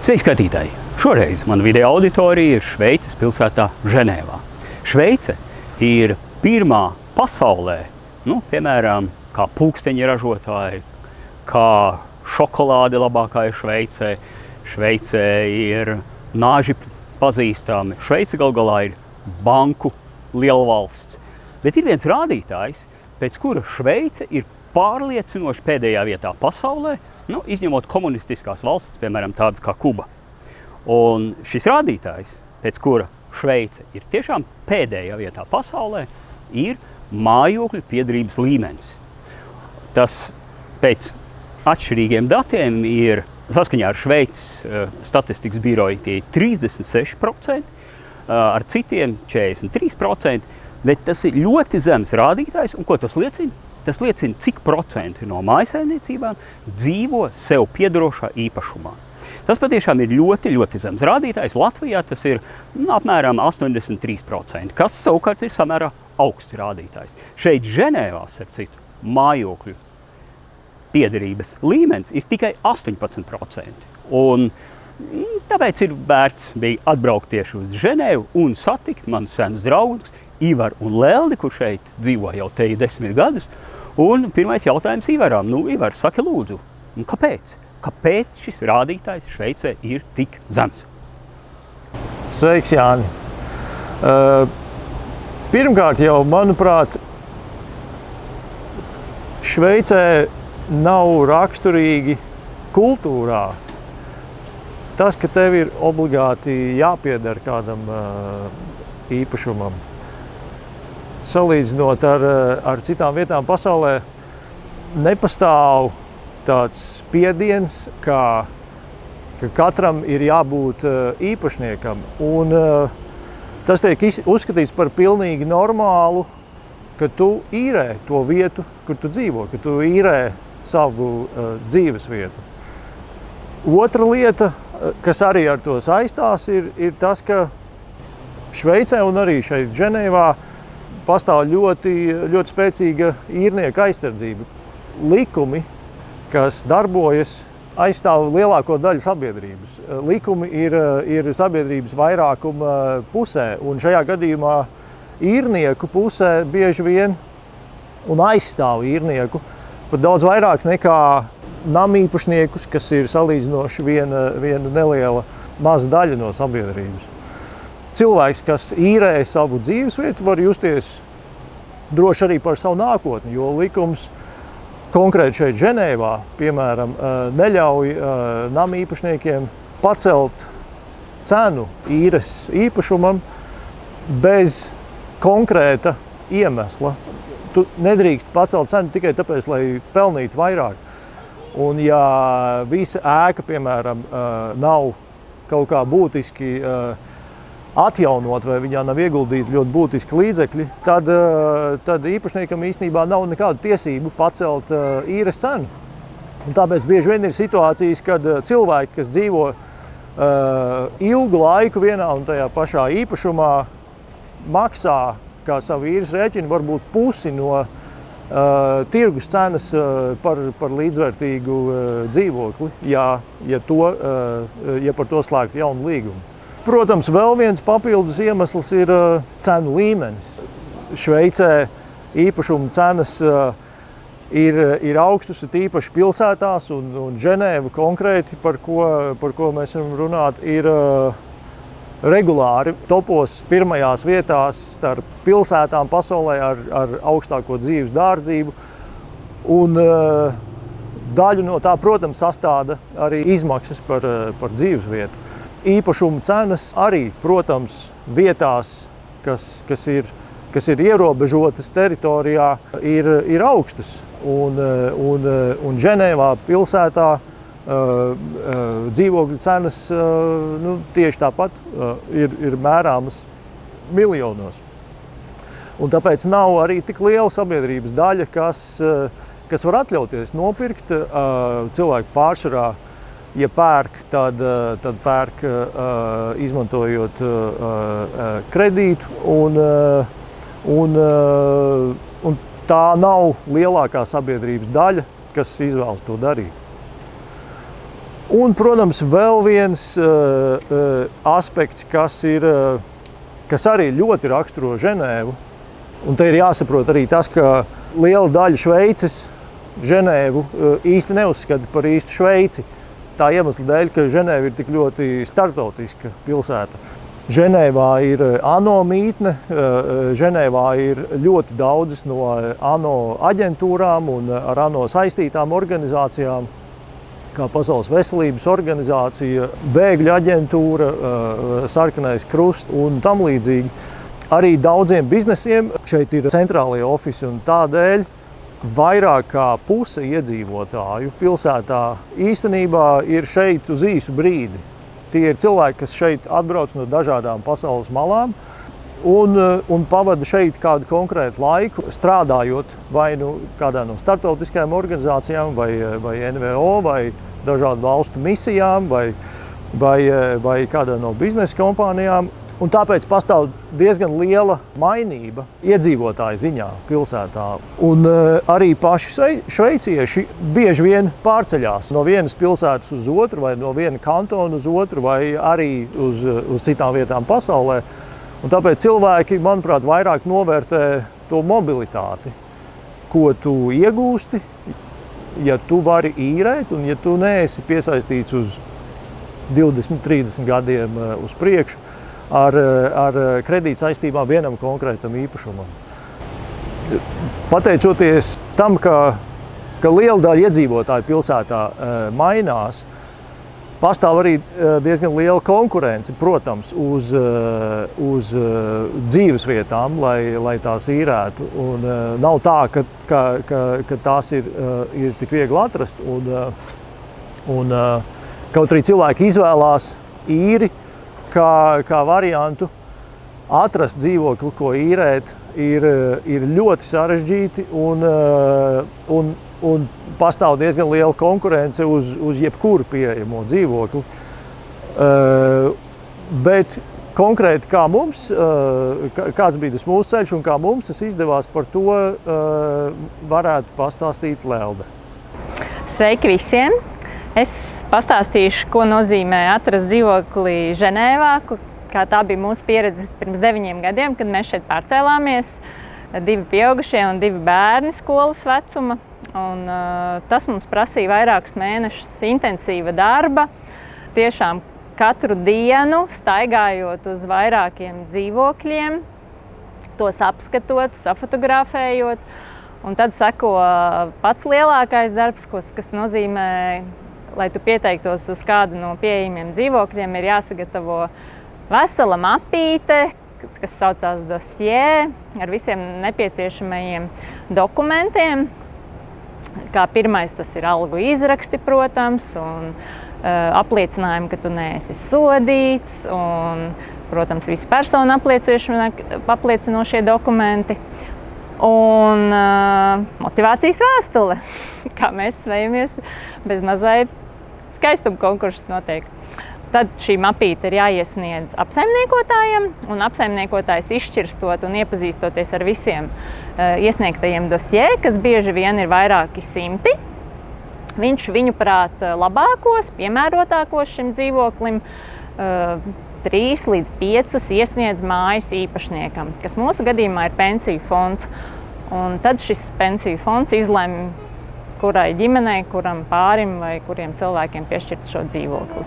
Sveiki, skatītāji! Šoreiz mana video auditorija ir Šveices pilsētā Ženēvā. Šveice ir pirmā pasaulē, piemēram, kā pulksteņa ražotāji, kā šokolāde labākā ir Šveicē. Šveicē ir nāži pazīstami. Šveice gal galā ir banku lielvalsts. Bet ir viens rādītājs, pēc kura Šveice ir pārliecinoši pēdējā vietā pasaulē, izņemot komunistiskās valstis, piemēram, tādas kā Kuba. Un šis rādītājs, pēc kura Šveice ir tiešām pēdējā vietā pasaulē, ir mājokļu piederības līmenis. Tas pēc atšķirīgiem datiem ir saskaņā ar Šveices statistikas biroju tie 36%, ar citiem 43%, bet tas ir ļoti zems rādītājs, un ko tas liecina? Tas liecina, cik procenti no mājsaimniecībām dzīvo sev piederošā īpašumā. Tas patiešām ir ļoti, ļoti zems rādītājs. Latvijā tas ir apmēram 83%, kas savukārt ir samērā augsts rādītājs. Šeit Ženēvā, starp citu, mājokļu piederības līmenis ir tikai 18%. Un tāpēc ir vērts bija atbraukt tieši uz Ženēvu un satikt manus senus draugus Ivaru un Leldi, kur šeit dzīvo jau 10 gadus. Un pirmais jautājums Ivaram. Ivar, saki lūdzu, kāpēc? Kāpēc šis rādītājs Šveicē ir tik zems? Sveiks, Jāni! Pirmkārt jau, manuprāt, Šveicē nav raksturīgi kultūrā tas, ka tev ir obligāti jāpieder kādam īpašumam. Salīdzinot ar citām vietām pasaulē, nepastāv tāds spiediens, ka katram ir jābūt īpašniekam. Un tas tiek uzskatīts par pilnīgi normālu, ka tu īrē to vietu, kur tu dzīvo, ka tu īrē savu dzīves vietu. Otra lieta, kas arī ar to saistās, ir tas, ka Šveicē un arī šeit Ženēvā pastāv ļoti, ļoti spēcīga īrnieka aizsardzība. Likumi, kas darbojas, aizstāv lielāko daļu sabiedrības. Likumi ir sabiedrības vairākuma pusē, un šajā gadījumā īrnieku pusē bieži vien un aizstāv īrnieku pat daudz vairāk nekā namīpašniekus, kas ir salīdzinoši viena neliela maza daļa no sabiedrības. Cilvēks, kas īrē savu dzīvesvietu, var justies droši arī par savu nākotni, jo likums konkrēti šeit Ženēvā, piemēram, neļauj namīpašniekiem pacelt cenu īres īpašumam bez konkrēta iemesla. Tu nedrīkst pacelt cenu tikai tāpēc, lai pelnītu vairāk. Un ja visa ēka, piemēram, nav kaut kā būtiski atjaunot vai viņā nav ieguldīti ļoti būtiski līdzekļi, tad īpašniekam īstenībā nav nekādu tiesību pacelt īres cenu. Un tāpēc bieži vien ir situācijas, kad cilvēki, kas dzīvo ilgu laiku vienā un tajā pašā īpašumā, maksā kā savu īres rēķinu varbūt pusi no tirgus cenas par līdzvērtīgu dzīvokli, ja par to slēgt jaunu līgumu. Protams, vēl viens papildus iemesls ir cenu līmenis. Šveicē īpašuma cenas ir augstas, tīpaši pilsētās, un Ženēva konkrēti, par ko mēs varam runāt, ir regulāri topos pirmajās vietās starp pilsētām pasaulē ar augstāko dzīves dārdzību. Un daļu no tā, protams, sastāda arī izmaksas par dzīvesvietu. Īpašuma cenas arī, protams, vietās, kas ir ierobežotas teritorijā, ir augstas. Un Ženēvā pilsētā dzīvokļu cenas tieši tāpat ir mērāmas miljonos. Un tāpēc nav arī tik liela sabiedrības daļa, kas var atļauties nopirkt. Cilvēki pārsvarā, ja pērk, tad pērk izmantojot kredītu, un tā nav lielākā sabiedrības daļa, kas izvēlas to darīt. Un, protams, vēl viens aspekts, kas arī ļoti raksturo Ženēvu, un te ir jāsaprot arī tas, ka liela daļa Šveices Ženēvu īsti neuzskata par īstu Šveici. Tā iemesla dēļ, ka Ženēva ir tik ļoti starptautiska pilsēta. Ženēvā ir ANO mītne, Ženēvā ir ļoti daudzas no ANO aģentūrām un ar ANO saistītām organizācijām, kā Pasaules veselības organizācija, Bēgļu aģentūra, Sarkanais krusts un tam līdzīgi. Arī daudziem biznesiem šeit ir centrālie ofisi, un tādēļ vairāk kā puse iedzīvotāju pilsētā īstenībā ir šeit uz īsu brīdi. Tie ir cilvēki, kas šeit atbrauc no dažādām pasaules malām un pavada šeit kādu konkrētu laiku, strādājot vai nu kādā no starptautiskajām organizācijām, vai NVO, vai dažādu valstu misijām, vai kādā no biznesa kompānijām. Un tāpēc pastāv diezgan liela mainība iedzīvotāju ziņā pilsētā. Un arī paši šveicieši bieži vien pārceļās no vienas pilsētas uz otru, vai no viena kantona uz otru, vai arī uz citām vietām pasaulē. Un tāpēc cilvēki, manuprāt, vairāk novērtē to mobilitāti, ko tu iegūsti, ja tu vari īrēt un ja tu neesi piesaistīts uz 20, 30 gadiem uz priekšu, ar kredīt saistībām vienam konkrētam īpašumam. Pateicoties tam, ka liela daļa iedzīvotāju pilsētā mainās, pastāv arī diezgan liela konkurence, protams, uz dzīves vietām, lai tās īrētu. Un nav tā, ka tās ir tik viegli atrast. Un kaut arī cilvēki izvēlās īri, kā variantu atrast dzīvokli, ko īrēt, ir ļoti sarežģīti un pastāv diezgan liela konkurence uz jebkuru pieejamo dzīvokli. Bet konkrēti kā mums, kāds bija tas mūsu ceļš un kā mums tas izdevās, par to varētu pastāstīt Lelde. Sveiki visiem! Es pastāstīšu, ko nozīmē atrast dzīvokli Ženēvā, kā tā bija mūsu pieredze pirms 9 gadiem, kad mēs šeit pārcēlāmies. 2 pieaugušie un 2 bērni skolas vecuma. Un, tas mums prasīja vairākus mēnešus intensīva darba. Tiešām katru dienu staigājot uz vairākiem dzīvokļiem, tos apskatot, safotografējot. Un tad seko pats lielākais darbs, kas nozīmē, lai tu pieteiktos uz kādu no pieejamiem dzīvokļiem, ir jāsagatavo vesela mapīte, kas saucās dosjē, ar visiem nepieciešamajiem dokumentiem. Kā pirmais tas ir algu izraksti, protams, un apliecinājumi, ka tu neesi sodīts, un, protams, visi personu apliecinošie dokumenti. Un motivācijas vēstule, kā mēs smejamies, bez mazai skaistuma konkurss notiek. Tad šī mapīte ir jāiesniedz apsaimniekotājiem, un apsaimniekotājs izšķirstot un iepazīstoties ar visiem iesniegtajiem dosjē, kas bieži vien ir vairāki simti. Viņš viņuprāt labākos, piemērotākos šim dzīvoklim 3 līdz 5 iesniedz mājas īpašniekam, kas mūsu gadījumā ir pensiju fonds. Un tad šis pensiju fonds izlemj, kurai ģimenei, kuram pārim vai kuriem cilvēkiem piešķirt šo dzīvokli.